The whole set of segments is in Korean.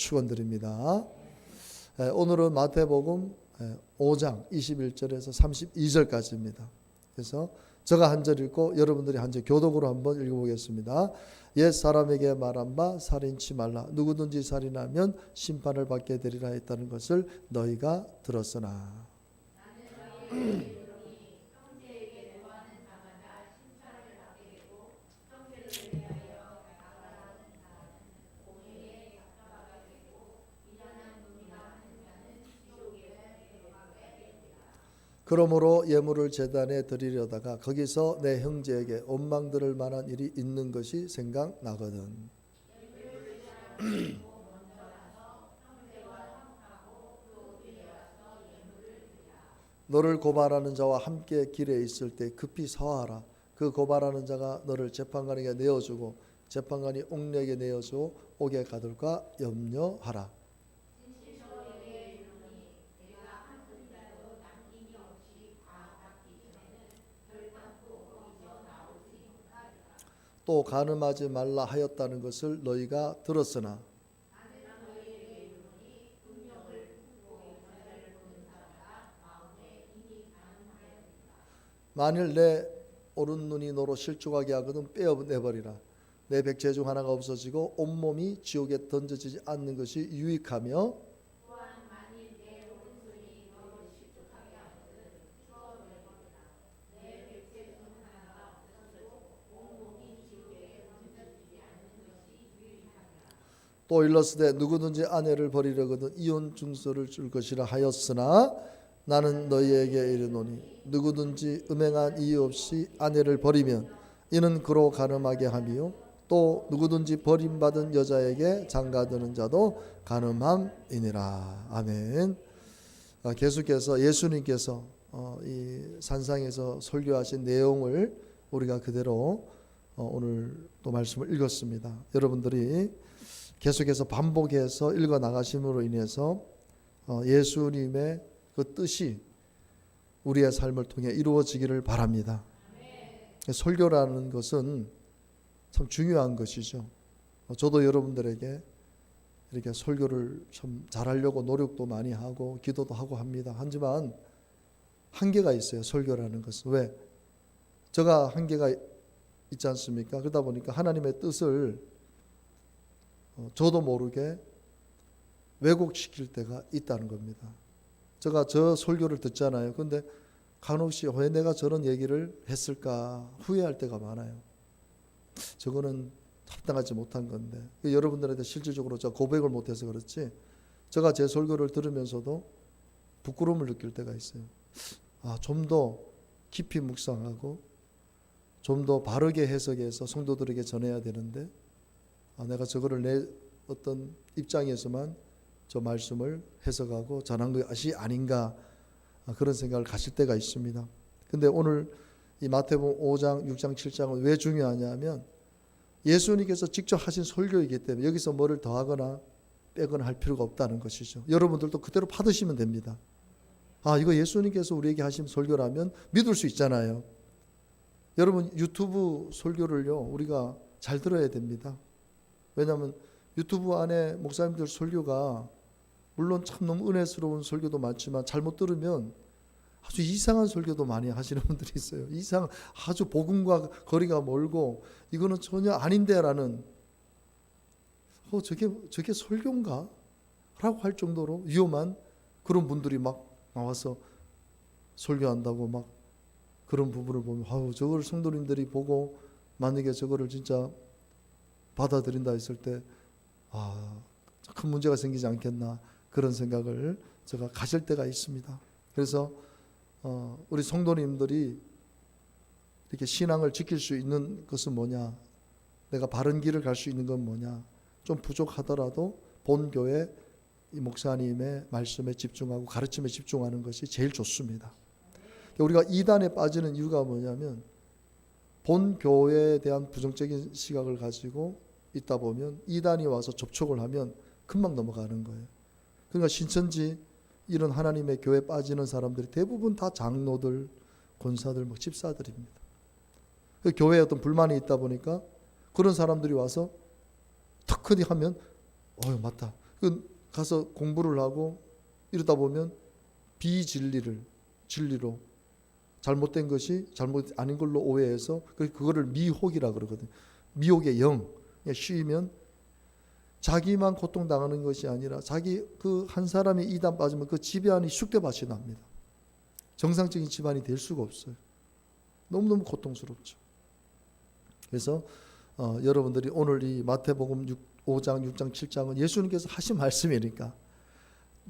축원드립니다. 오늘은 마태복음 5장 21절에서 32절까지입니다. 그래서 제가 한 절 읽고 여러분들이 한 절 교독으로 한번 읽어보겠습니다. 옛 사람에게 말한 바 살인치 말라. 누구든지 살인하면 심판을 받게 되리라 했다는 것을 너희가 들었으나. 그러므로 예물을 제단에 드리려다가 거기서 내 형제에게 원망 들을 만한 일이 있는 것이 생각나거든. 너를 고발하는 자와 함께 길에 있을 때 급히 서하라. 그 고발하는 자가 너를 재판관에게 내어주고 재판관이 옥내에게 내어주고 옥에 가둘까 염려하라. 또 간음하지 말라 하였다는 것을 너희가 들었으나 만일 내 오른 눈이 너로 실족하게 하거든 빼어내버리라. 내 백제 중 하나가 없어지고 온몸이 지옥에 던져지지 않는 것이 유익하며 또 일렀으되 누구든지 아내를 버리려거든 이혼 증서를 줄 것이라 하였으나 나는 너희에게 이르노니 누구든지 음행한 이유 없이 아내를 버리면 이는 그로 간음하게 함이요 또 누구든지 버림받은 여자에게 장가드는 자도 간음함이니라. 아멘. 계속해서 예수님께서 이 산상에서 설교하신 내용을 우리가 그대로 오늘 또 말씀을 읽었습니다. 여러분들이 계속해서 반복해서 읽어 나가심으로 인해서 예수님의 그 뜻이 우리의 삶을 통해 이루어지기를 바랍니다. 설교라는 것은 참 중요한 것이죠. 저도 여러분들에게 이렇게 설교를 참 잘하려고 노력도 많이 하고 기도도 하고 합니다. 하지만 한계가 있어요. 설교라는 것은. 왜? 제가 한계가 있지 않습니까? 그러다 보니까 하나님의 뜻을 저도 모르게 왜곡시킬 때가 있다는 겁니다. 제가 저 설교를 듣잖아요. 근데 간혹시 왜 내가 저런 얘기를 했을까 후회할 때가 많아요. 저거는 합당하지 못한 건데 여러분들한테 실질적으로 제가 고백을 못해서 그렇지 제가 제 설교를 들으면서도 부끄러움을 느낄 때가 있어요. 좀 더 깊이 묵상하고 좀 더 바르게 해석해서 성도들에게 전해야 되는데 내가 저거를 내 어떤 입장에서만 저 말씀을 해석하고 전한 것이 아닌가 그런 생각을 가질 때가 있습니다. 근데 오늘 이 마태복음 5장, 6장, 7장은 왜 중요하냐면 예수님께서 직접 하신 설교이기 때문에 여기서 뭐를 더하거나 빼거나 할 필요가 없다는 것이죠. 여러분들도 그대로 받으시면 됩니다. 이거 예수님께서 우리에게 하신 설교라면 믿을 수 있잖아요. 여러분 유튜브 설교를요 우리가 잘 들어야 됩니다. 왜냐하면 유튜브 안에 목사님들 설교가 물론 참 너무 은혜스러운 설교도 많지만 잘못 들으면 아주 이상한 설교도 많이 하시는 분들이 있어요. 아주 복음과 거리가 멀고 이거는 전혀 아닌데라는 저게 설교인가? 라고 할 정도로 위험한 그런 분들이 막 나와서 설교한다고 막 그런 부분을 보면 저걸 성도님들이 보고 만약에 저거를 진짜 받아들인다 했을 때 큰 문제가 생기지 않겠나 그런 생각을 제가 가질 때가 있습니다. 그래서 우리 성도님들이 이렇게 신앙을 지킬 수 있는 것은 뭐냐, 내가 바른 길을 갈 수 있는 건 뭐냐, 좀 부족하더라도 본교회 이 목사님의 말씀에 집중하고 가르침에 집중하는 것이 제일 좋습니다. 우리가 이단에 빠지는 이유가 뭐냐면 본교회에 대한 부정적인 시각을 가지고 있다 보면 이단이 와서 접촉을 하면 금방 넘어가는 거예요. 그러니까 신천지 이런 하나님의 교회에 빠지는 사람들이 대부분 다 장로들, 권사들, 집사들입니다. 교회에 어떤 불만이 있다 보니까 그런 사람들이 와서 턱하니 하면 맞다. 가서 공부를 하고 이러다 보면 진리로 잘못된 것이 잘못 아닌 걸로 오해해서 그거를 미혹이라 그러거든요. 미혹의 영. 쉬면 자기만 고통당하는 것이 아니라 자기 그 한 사람이 이단 빠지면 그 집안이 쑥대밭이 납니다. 정상적인 집안이 될 수가 없어요. 너무너무 고통스럽죠. 그래서 여러분들이 오늘 이 마태복음 5장, 6장, 7장은 예수님께서 하신 말씀이니까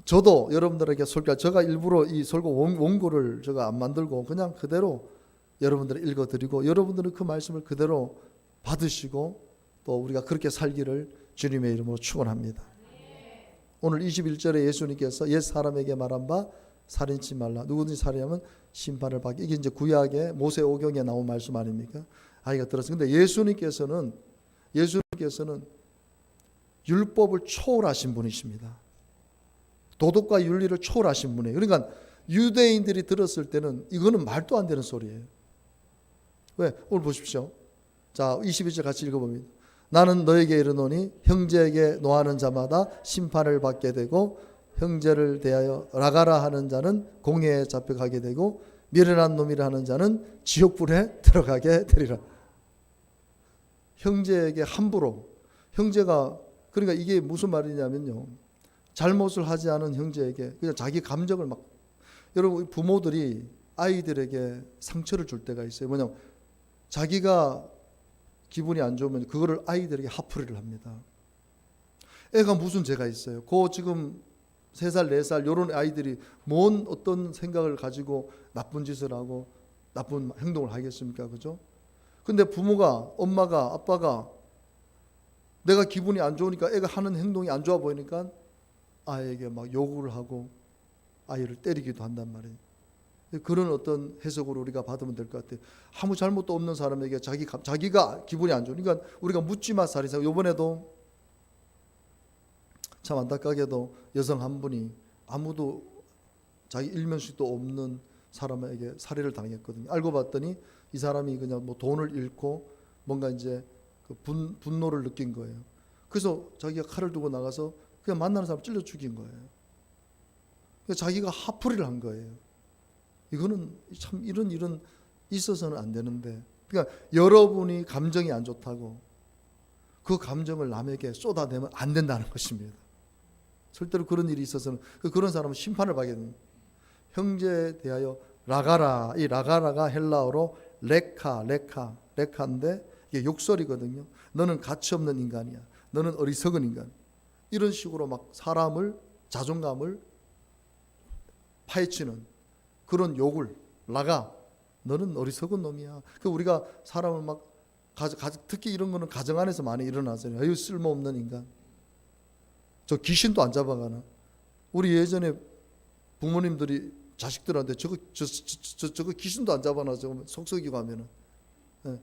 저도 여러분들에게 제가 일부러 이 설교 원고를 제가 안 만들고 그냥 그대로 여러분들 읽어드리고 여러분들은 그 말씀을 그대로 받으시고 또 우리가 그렇게 살기를 주님의 이름으로 축원합니다. 오늘 21절에 예수님께서 옛 사람에게 말한 바 살인치 말라. 누구든지 살인하면 심판을 받게. 이게 이제 구약의 모세오경에 나온 말씀 아닙니까? 아이가 들었어요. 근데 예수님께서는 율법을 초월하신 분이십니다. 도덕과 윤리를 초월하신 분이에요. 그러니까 유대인들이 들었을 때는 이거는 말도 안 되는 소리예요. 왜? 오늘 보십시오. 자, 22절 같이 읽어봅니다. 나는 너에게 이르노니 형제에게 노하는 자마다 심판을 받게 되고 형제를 대하여 라가라 하는 자는 공회에 잡혀가게 되고 미련한 놈이라 하는 자는 지옥불에 들어가게 되리라. 형제에게 함부로 형제가 그러니까 이게 무슨 말이냐면요. 잘못을 하지 않은 형제에게 그냥 자기 감정을 막 여러분 부모들이 아이들에게 상처를 줄 때가 있어요. 뭐냐면 자기가 기분이 안 좋으면 그거를 아이들에게 화풀이를 합니다. 애가 무슨 죄가 있어요. 그 지금 3살, 4살 이런 아이들이 뭔 어떤 생각을 가지고 나쁜 짓을 하고 나쁜 행동을 하겠습니까? 그죠? 근데 부모가 엄마가 아빠가 내가 기분이 안 좋으니까 애가 하는 행동이 안 좋아 보이니까 아이에게 막 욕을 하고 아이를 때리기도 한단 말이에요. 그런 어떤 해석으로 우리가 받으면 될 것 같아요. 아무 잘못도 없는 사람에게 자기가 기분이 안 좋으니까 우리가 묻지마 살인사. 이번에도 참 안타깝게도 여성 한 분이 아무도 자기 일면식도 없는 사람에게 살해를 당했거든요. 알고 봤더니 이 사람이 그냥 뭐 돈을 잃고 뭔가 이제 그 분노를 느낀 거예요. 그래서 자기가 칼을 두고 나가서 그냥 만나는 사람 찔러 죽인 거예요. 그러니까 자기가 화풀이를 한 거예요. 이거는 참 이런 있어서는 안 되는데, 그러니까 여러분이 감정이 안 좋다고 그 감정을 남에게 쏟아내면 안 된다는 것입니다. 절대로 그런 일이 있어서는 그런 사람은 심판을 받게 됩니다. 형제에 대하여 라가라, 이 라가라가 헬라어로 레카인데 이게 욕설이거든요. 너는 가치 없는 인간이야. 너는 어리석은 인간. 이런 식으로 막 사람을 자존감을 파헤치는 그런 욕을 너는 어리석은 놈이야. 그 우리가 사람을 막 특히 이런 거는 가정 안에서 많이 일어나잖아요. 아유 쓸모없는 인간. 저 귀신도 안 잡아가나. 우리 예전에 부모님들이 자식들한테 저거 귀신도 안 잡아나 저거 속썩이고 하면은. 네.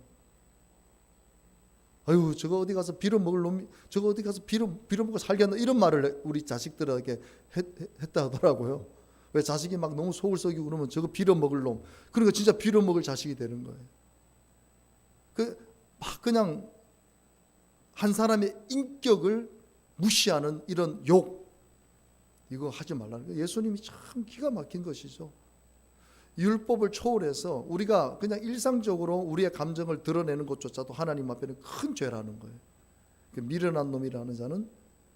아유 저거 어디 가서 빌어먹을 놈이 저거 어디 가서 빌어먹고 살겠나 이런 말을 우리 자식들에게 했다 하더라고요. 왜 자식이 막 너무 속을 썩이고 그러면 저거 빌어먹을 놈. 그러니까 진짜 빌어먹을 자식이 되는 거예요. 막 그냥 한 사람의 인격을 무시하는 이런 욕, 이거 하지 말라는 거예요. 예수님이 참 기가 막힌 것이죠. 율법을 초월해서 우리가 그냥 일상적으로 우리의 감정을 드러내는 것조차도 하나님 앞에는 큰 죄라는 거예요. 미련한 놈이라는 자는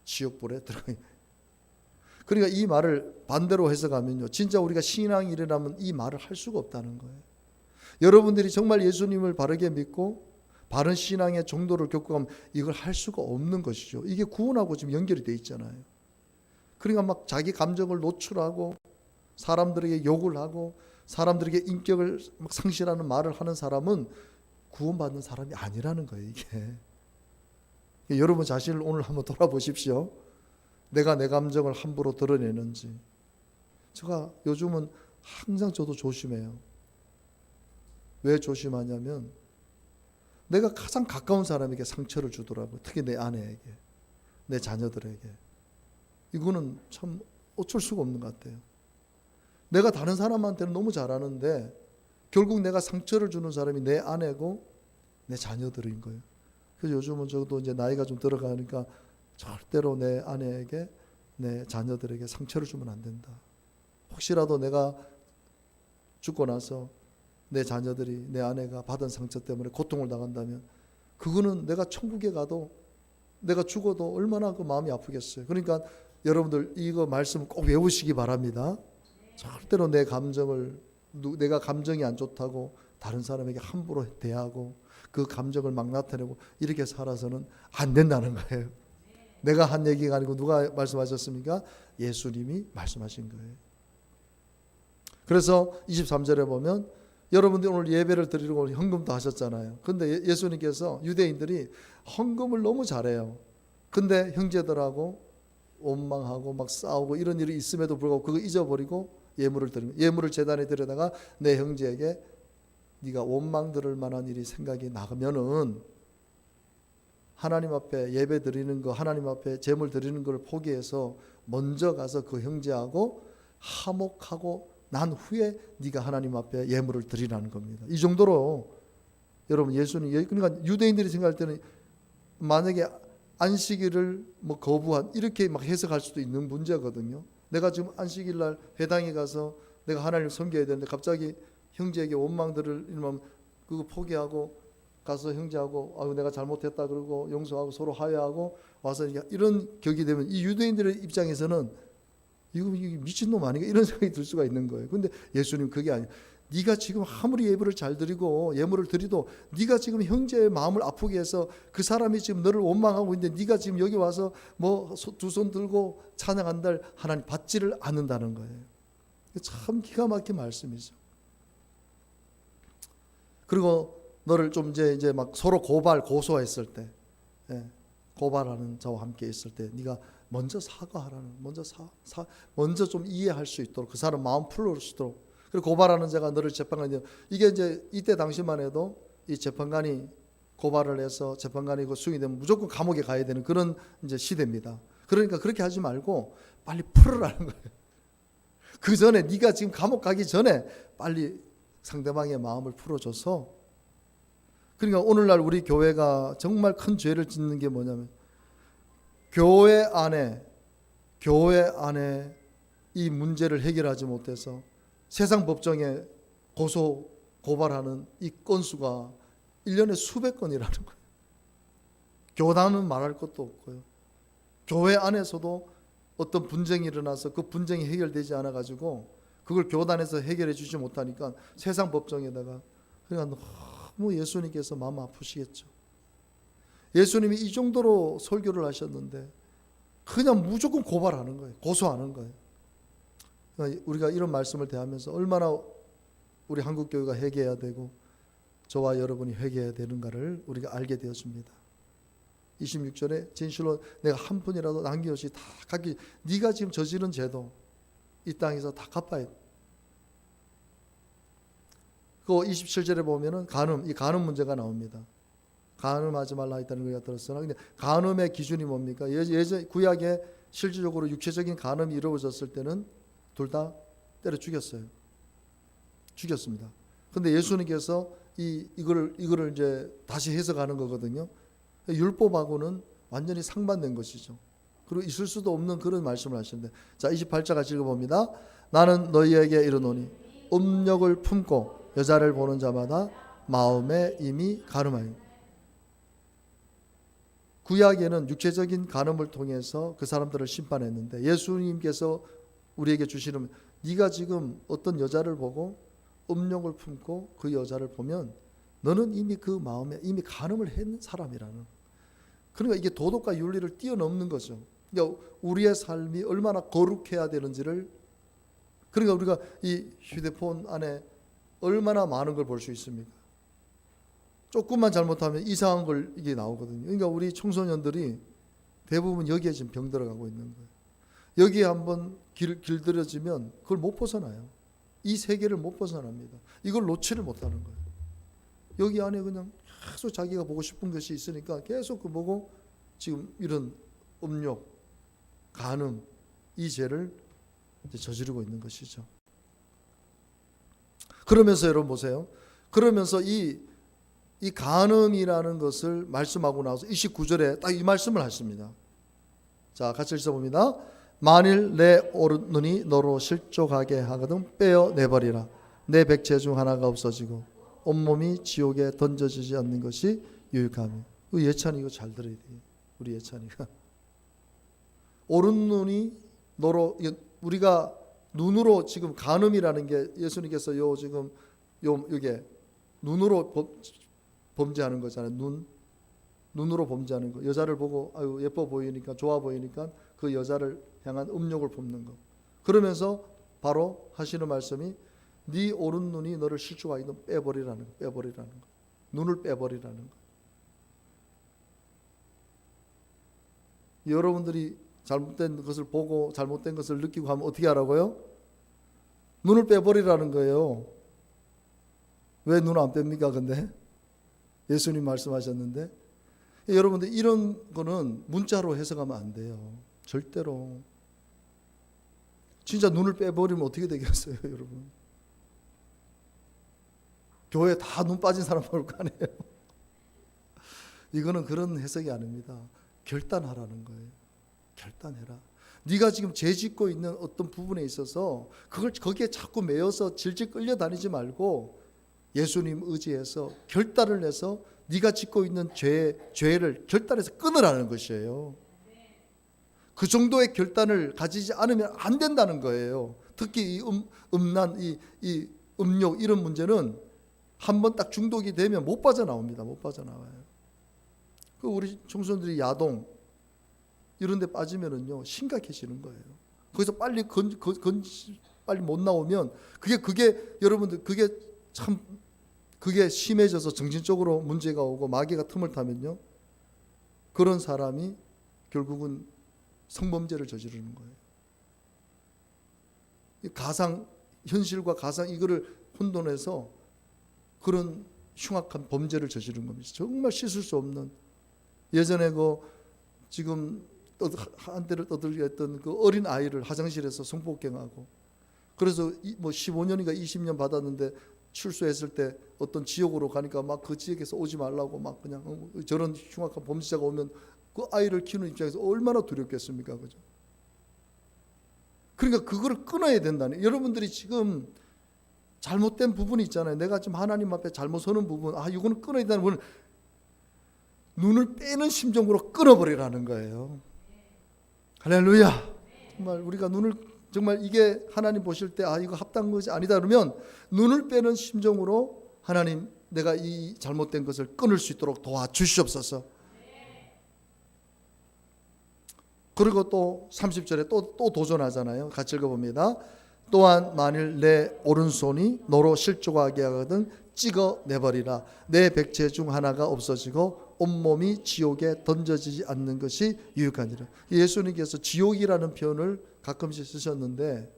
지옥불에 들어가요. 그러니까 이 말을 반대로 해석하면요, 진짜 우리가 신앙인이라면 이 말을 할 수가 없다는 거예요. 여러분들이 정말 예수님을 바르게 믿고 바른 신앙의 정도를 겪고 가면 이걸 할 수가 없는 것이죠. 이게 구원하고 지금 연결이 돼 있잖아요. 그러니까 막 자기 감정을 노출하고 사람들에게 욕을 하고 사람들에게 인격을 막 상실하는 말을 하는 사람은 구원받는 사람이 아니라는 거예요. 이게 여러분 자신을 오늘 한번 돌아보십시오. 내가 내 감정을 함부로 드러내는지. 제가 요즘은 항상 저도 조심해요. 왜 조심하냐면 내가 가장 가까운 사람에게 상처를 주더라고요. 특히 내 아내에게, 내 자녀들에게. 이거는 참 어쩔 수가 없는 것 같아요. 내가 다른 사람한테는 너무 잘하는데 결국 내가 상처를 주는 사람이 내 아내고 내 자녀들인 거예요. 그래서 요즘은 저도 이제 나이가 좀 들어가니까 절대로 내 아내에게 내 자녀들에게 상처를 주면 안 된다. 혹시라도 내가 죽고 나서 내 자녀들이, 내 아내가 받은 상처 때문에 고통을 당한다면 그거는 내가 천국에 가도, 내가 죽어도 얼마나 그 마음이 아프겠어요. 그러니까 여러분들 이거 말씀 꼭 외우시기 바랍니다. 절대로 내 감정을, 내가 감정이 안 좋다고 다른 사람에게 함부로 대하고 그 감정을 막 나타내고 이렇게 살아서는 안 된다는 거예요. 내가 한 얘기가 아니고 누가 말씀하셨습니까? 예수님이 말씀하신 거예요. 그래서 23절에 보면 여러분들이 오늘 예배를 드리려고 헌금도 하셨잖아요. 근데 예수님께서 유대인들이 헌금을 너무 잘해요. 근데 형제들하고 원망하고 막 싸우고 이런 일이 있음에도 불구하고 그거 잊어버리고 예물을 드립니다. 예물을 제단에 드려다가 내 형제에게 네가 원망 들을 만한 일이 생각이 나면은 하나님 앞에 예배 드리는 거, 하나님 앞에 제물 드리는 걸 포기해서 먼저 가서 그 형제하고 화목하고 난 후에 네가 하나님 앞에 예물을 드리라는 겁니다. 이 정도로 여러분 예수님, 그러니까 유대인들이 생각할 때는 만약에 안식일을 뭐 거부한 이렇게 막 해석할 수도 있는 문제거든요. 내가 지금 안식일 날 회당에 가서 내가 하나님을 섬겨야 되는데 갑자기 형제에게 원망들을 이러면 그거 포기하고 가서 형제하고 아유 내가 잘못했다 그러고 용서하고 서로 화해하고 와서 이런 격이 되면 이 유대인들의 입장에서는 이거 미친놈 아닌가 이런 생각이 들 수가 있는 거예요. 근데 예수님 그게 아니에요. 네가 지금 아무리 예물을 잘 드리고 예물을 드리도 네가 지금 형제의 마음을 아프게 해서 그 사람이 지금 너를 원망하고 있는데 네가 지금 여기 와서 뭐 두 손 들고 찬양한들 하나님 받지를 않는다는 거예요. 참 기가 막힌 말씀이죠. 그리고 너를 좀 이제 막 서로 고소했을 때, 고발하는 자와 함께 있을 때 네가 먼저 사과하라는, 먼저 좀 이해할 수 있도록 그 사람 마음 풀어줄 수 있도록. 그리고 고발하는 자가 너를 재판관이, 이게 이제 이때 당시만 해도 이 재판관이 고발을 해서 재판관이 그 수용이 되면 무조건 감옥에 가야 되는 그런 이제 시대입니다. 그러니까 그렇게 하지 말고 빨리 풀으라는 거예요. 그 전에 네가 지금 감옥 가기 전에 빨리 상대방의 마음을 풀어줘서. 그러니까 오늘날 우리 교회가 정말 큰 죄를 짓는 게 뭐냐면 교회 안에 이 문제를 해결하지 못해서 세상 법정에 고발하는 이 건수가 1년에 수백 건이라는 거예요. 교단은 말할 것도 없고요. 교회 안에서도 어떤 분쟁이 일어나서 그 분쟁이 해결되지 않아 가지고 그걸 교단에서 해결해 주지 못하니까 세상 법정에다가, 그러니까 너무 예수님께서 마음 아프시겠죠. 예수님이 이 정도로 설교를 하셨는데 그냥 무조건 고발하는 거예요. 고소하는 거예요. 우리가 이런 말씀을 대하면서 얼마나 우리 한국교회가 회개해야 되고 저와 여러분이 회개해야 되는가를 우리가 알게 되었습니다. 26절에 진실로 내가 한 푼이라도 남김없이 다 갚기, 네가 지금 저지른 죄도 이 땅에서 다 갚아야 돼. 그 27절에 보면은 이 간음 문제가 나옵니다. 간음하지 말라 했다는 걸 들었으나, 근데 간음의 기준이 뭡니까? 예전 구약에 실질적으로 육체적인 간음이 이루어졌을 때는 둘 다 때려 죽였습니다. 근데 예수님께서 이거를 이제 다시 해석하는 거거든요. 율법하고는 완전히 상반된 것이죠. 그리고 있을 수도 없는 그런 말씀을 하시는데, 자 28절 같이 읽어봅니다. 나는 너희에게 이르노니 음욕을 품고 여자를 보는 자마다 마음에 이미 간음하여. 구약에는 육체적인 간음을 통해서 그 사람들을 심판했는데 예수님께서 우리에게 주시는, 네가 지금 어떤 여자를 보고 음욕을 품고 그 여자를 보면 너는 이미 그 마음에 이미 간음을 했는 사람이라는. 그러니까 이게 도덕과 윤리를 뛰어넘는 거죠. 그러니까 우리의 삶이 얼마나 거룩해야 되는지를, 그러니까 우리가 이 휴대폰 안에 얼마나 많은 걸 볼 수 있습니까? 조금만 잘못하면 이상한 걸 이게 나오거든요. 그러니까 우리 청소년들이 대부분 여기에 지금 병들어가고 있는 거예요. 여기에 한번 길들여지면 그걸 못 벗어나요. 이 세계를 못 벗어납니다. 이걸 놓지를 못하는 거예요. 여기 안에 그냥 계속 자기가 보고 싶은 것이 있으니까 계속 그 보고 지금 이런 음욕, 간음, 이 죄를 이제 저지르고 있는 것이죠. 그러면서 여러분 보세요. 그러면서 이 간음이라는 것을 말씀하고 나서 29절에 딱 이 말씀을 하십니다. 자, 같이 읽어봅니다. 만일 내 오른눈이 너로 실족하게 하거든 빼어내버리라. 내 백체 중 하나가 없어지고 온몸이 지옥에 던져지지 않는 것이 유익하며. 예찬이 이거 잘 들어야 돼. 우리 예찬이가 오른눈이 너로, 우리가 눈으로 지금 간음이라는 게 예수님께서 요 지금 요게 눈으로 범죄하는 거잖아요. 눈으로 범죄하는 거. 여자를 보고 아유 예뻐 보이니까 좋아 보이니까 그 여자를 향한 음욕을 품는 거. 그러면서 바로 하시는 말씀이 네 오른 눈이 너를 실족하게 빼버리라는 거. 눈을 빼버리라는 거. 여러분들이 잘못된 것을 보고 잘못된 것을 느끼고 하면 어떻게 하라고요? 눈을 빼버리라는 거예요. 왜 눈 안 뺍니까? 근데 예수님 말씀하셨는데, 여러분들 이런 거는 문자로 해석하면 안 돼요. 절대로. 진짜 눈을 빼버리면 어떻게 되겠어요, 여러분? 교회에 다 눈 빠진 사람 볼 거 아니에요. 이거는 그런 해석이 아닙니다. 결단하라는 거예요. 결단해라. 네가 지금 죄짓고 있는 어떤 부분에 있어서 그걸 거기에 자꾸 매여서 질질 끌려다니지 말고 예수님 의지해서 결단을 해서 네가 짓고 있는 죄를 결단해서 끊으라는 것이에요. 그 정도의 결단을 가지지 않으면 안 된다는 거예요. 특히 이 음란, 이 음욕 이런 문제는 한번 딱 중독이 되면 못 빠져나옵니다. 못 빠져나와요. 그 우리 청소년들이 야동 이런 데 빠지면은요 심각해지는 거예요. 거기서 빨리 빨리 못 나오면 그게 여러분들 그게 심해져서 정신적으로 문제가 오고 마귀가 틈을 타면요 그런 사람이 결국은 성범죄를 저지르는 거예요. 가상 현실과 가상 이거를 혼돈해서 그런 흉악한 범죄를 저지르는 겁니다. 정말 씻을 수 없는. 예전에 지금 한때를 떠들게 했던 그 어린 아이를 화장실에서 성폭행하고, 그래서 15년인가 20년 받았는데 출소했을 때 어떤 지역으로 가니까 막 그 지역에서 오지 말라고 막 그냥 저런 흉악한 범죄자가 오면 그 아이를 키우는 입장에서 얼마나 두렵겠습니까, 그죠? 그러니까 그거를 끊어야 된다는. 여러분들이 지금 잘못된 부분이 있잖아요. 내가 지금 하나님 앞에 잘못 서는 부분, 이거는 끊어야 된다는 부분. 눈을 빼는 심정으로 끊어버리라는 거예요. 할렐루야. 정말 우리가 눈을 정말 이게 하나님 보실 때 이거 합당한 것이 아니다 그러면 눈을 빼는 심정으로 하나님 내가 이 잘못된 것을 끊을 수 있도록 도와주시옵소서. 그리고 또 30절에 또 도전하잖아요. 같이 읽어봅니다. 또한 만일 내 오른손이 너로 실족하게 하거든 찍어내버리라. 내 백체 중 하나가 없어지고 온몸이 지옥에 던져지지 않는 것이 유익하니라. 예수님께서 지옥이라는 표현을 가끔씩 쓰셨는데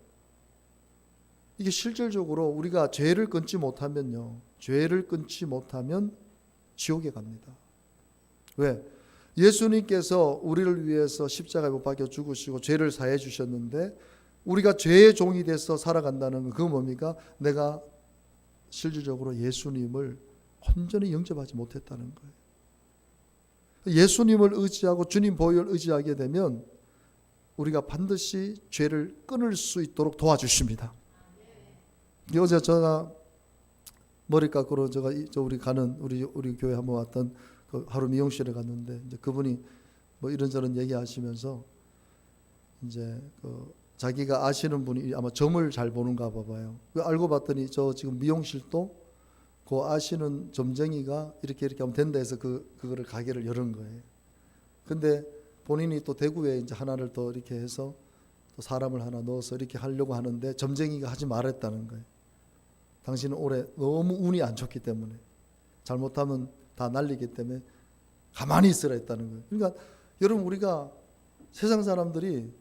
이게 실질적으로 우리가 죄를 끊지 못하면요, 죄를 끊지 못하면 지옥에 갑니다. 왜? 예수님께서 우리를 위해서 십자가에 못 박혀 죽으시고 죄를 사해 주셨는데 우리가 죄의 종이 돼서 살아간다는 건 그건 뭡니까? 내가 실질적으로 예수님을 온전히 영접하지 못했다는 거예요. 예수님을 의지하고 주님 보혈을 의지하게 되면 우리가 반드시 죄를 끊을 수 있도록 도와주십니다. 어제 제가 머리 깎으러 우리 가는 우리 교회 한번 왔던 하루 미용실에 갔는데 이제 그분이 이런저런 얘기하시면서 이제 자기가 아시는 분이 아마 점을 잘 보는가 봐요. 알고 봤더니 저 지금 미용실도 그 아시는 점쟁이가 이렇게 하면 된다 해서 그거를 가게를 열은 거예요. 근데 본인이 또 대구에 이제 하나를 더 이렇게 해서 또 사람을 하나 넣어서 이렇게 하려고 하는데 점쟁이가 하지 말았다는 거예요. 당신은 올해 너무 운이 안 좋기 때문에 잘못하면 다 날리기 때문에 가만히 있으라 했다는 거예요. 그러니까 여러분 우리가 세상 사람들이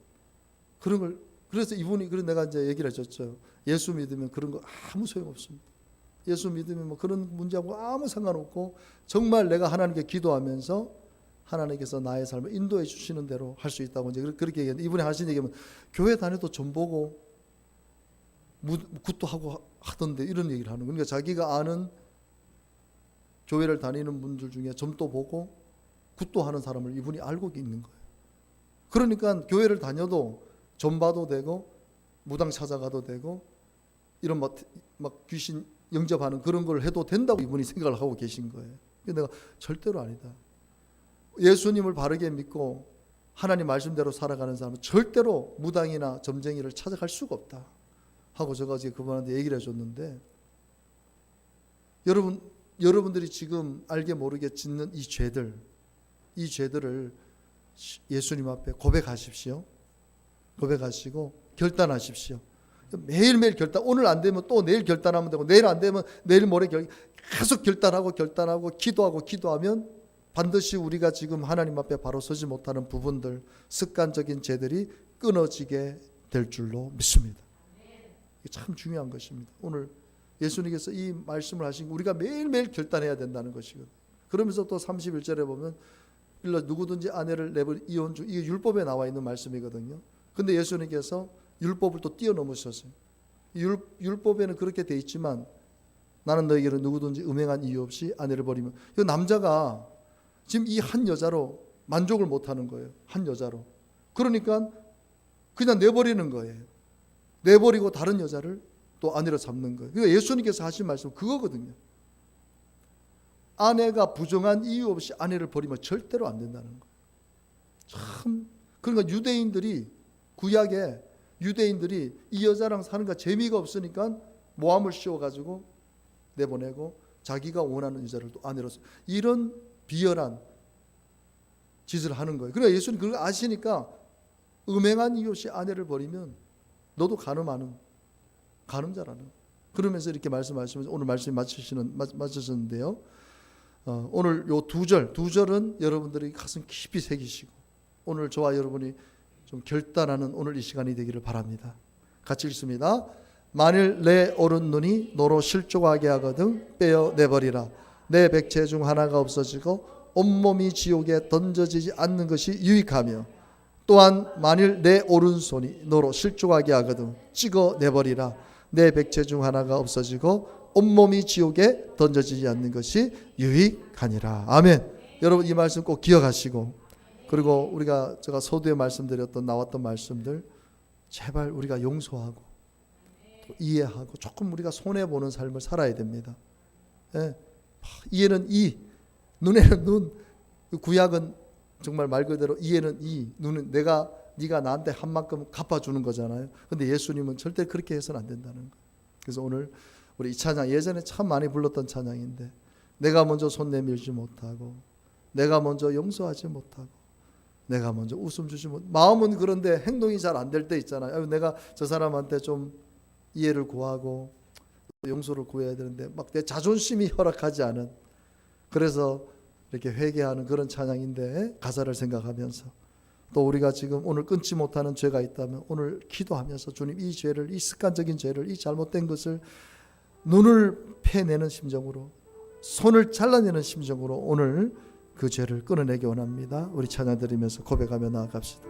그런 걸, 그래서 이분이 그런 내가 이제 얘기를 해줬죠. 예수 믿으면 그런 거 아무 소용 없습니다. 예수 믿으면 그런 문제하고 아무 상관없고 정말 내가 하나님께 기도하면서 하나님께서 나의 삶을 인도해 주시는 대로 할 수 있다고 이제 그렇게 얘기했는데 이분이 하신 얘기는 교회 다녀도 점 보고 굿도 하고 하던데 이런 얘기를 하는 거예요. 그러니까 자기가 아는 교회를 다니는 분들 중에 점도 보고 굿도 하는 사람을 이분이 알고 있는 거예요. 그러니까 교회를 다녀도 존봐도 되고 무당 찾아가도 되고 이런 막 귀신 영접하는 그런 걸 해도 된다고 이분이 생각을 하고 계신 거예요. 근데 내가 절대로 아니다. 예수님을 바르게 믿고 하나님 말씀대로 살아가는 사람은 절대로 무당이나 점쟁이를 찾아갈 수가 없다 하고 제가 이제 그분한테 얘기를 해줬는데, 여러분들이 지금 알게 모르게 짓는 이 죄들을 예수님 앞에 고백하십시오. 고백하시고 결단하십시오. 매일매일 결단, 오늘 안 되면 또 내일 결단하면 되고, 내일 안 되면 내일 모레 계속 결단하고 기도하면 반드시 우리가 지금 하나님 앞에 바로 서지 못하는 부분들, 습관적인 죄들이 끊어지게 될 줄로 믿습니다. 이게 참 중요한 것입니다. 오늘 예수님께서 이 말씀을 하신 우리가 매일매일 결단해야 된다는 것이거든요. 그러면서 또 31절에 보면 누구든지 아내를 내버려 이혼 중, 이게 율법에 나와 있는 말씀이거든요. 근데 예수님께서 율법을 또 뛰어넘으셨어요. 율법에는 그렇게 돼 있지만 나는 너에게는 누구든지 음행한 이유 없이 아내를 버리면, 이 남자가 지금 이 한 여자로 만족을 못하는 거예요. 한 여자로. 그러니까 그냥 내버리는 거예요. 내버리고 다른 여자를 또 아내로 잡는 거예요. 그러니까 예수님께서 하신 말씀 그거거든요. 아내가 부정한 이유 없이 아내를 버리면 절대로 안 된다는 거예요. 참, 그러니까 구약에 유대인들이 이 여자랑 사는 거 재미가 없으니까 모함을 씌워가지고 내보내고 자기가 원하는 여자를 또 아내로, 이런 비열한 짓을 하는 거예요. 그러니까 예수님 그걸 아시니까 음행한 이유 없이 아내를 버리면 너도 가늠자라는, 그러면서 이렇게 말씀하시면서 오늘 말씀 마치셨는데요. 오늘 요 두 절은 여러분들이 가슴 깊이 새기시고 오늘 저와 여러분이 좀 결단하는 오늘 이 시간이 되기를 바랍니다. 같이 읽습니다. 만일 내 오른눈이 너로 실족하게 하거든 빼어내버리라. 내 백체 중 하나가 없어지고 온몸이 지옥에 던져지지 않는 것이 유익하며, 또한 만일 내 오른손이 너로 실족하게 하거든 찍어내버리라. 내 백체 중 하나가 없어지고 온몸이 지옥에 던져지지 않는 것이 유익하니라. 아멘. 여러분 이 말씀 꼭 기억하시고, 그리고 제가 서두에 말씀드렸던 나왔던 말씀들 제발 우리가 용서하고 또 이해하고 조금 우리가 손해보는 삶을 살아야 됩니다. 예. 이해는 이, 눈에는 눈. 구약은 정말 말 그대로 이해는 이, 눈은 네가 나한테 한 만큼 갚아주는 거잖아요. 근데 예수님은 절대 그렇게 해서는 안 된다는 거예요. 그래서 오늘 우리 이 찬양, 예전에 참 많이 불렀던 찬양인데, 내가 먼저 손 내밀지 못하고 내가 먼저 용서하지 못하고 내가 먼저 웃음 주지 못, 마음은 그런데 행동이 잘 안 될 때 있잖아요. 내가 저 사람한테 좀 이해를 구하고 용서를 구해야 되는데 막 내 자존심이 허락하지 않은, 그래서 이렇게 회개하는 그런 찬양인데, 가사를 생각하면서 또 우리가 지금 오늘 끊지 못하는 죄가 있다면 오늘 기도하면서 주님 이 죄를, 이 습관적인 죄를, 이 잘못된 것을 눈을 패내는 심정으로, 손을 잘라내는 심정으로 오늘 그 죄를 끊어내기 원합니다. 우리 찬양 드리면서 고백하며 나아갑시다.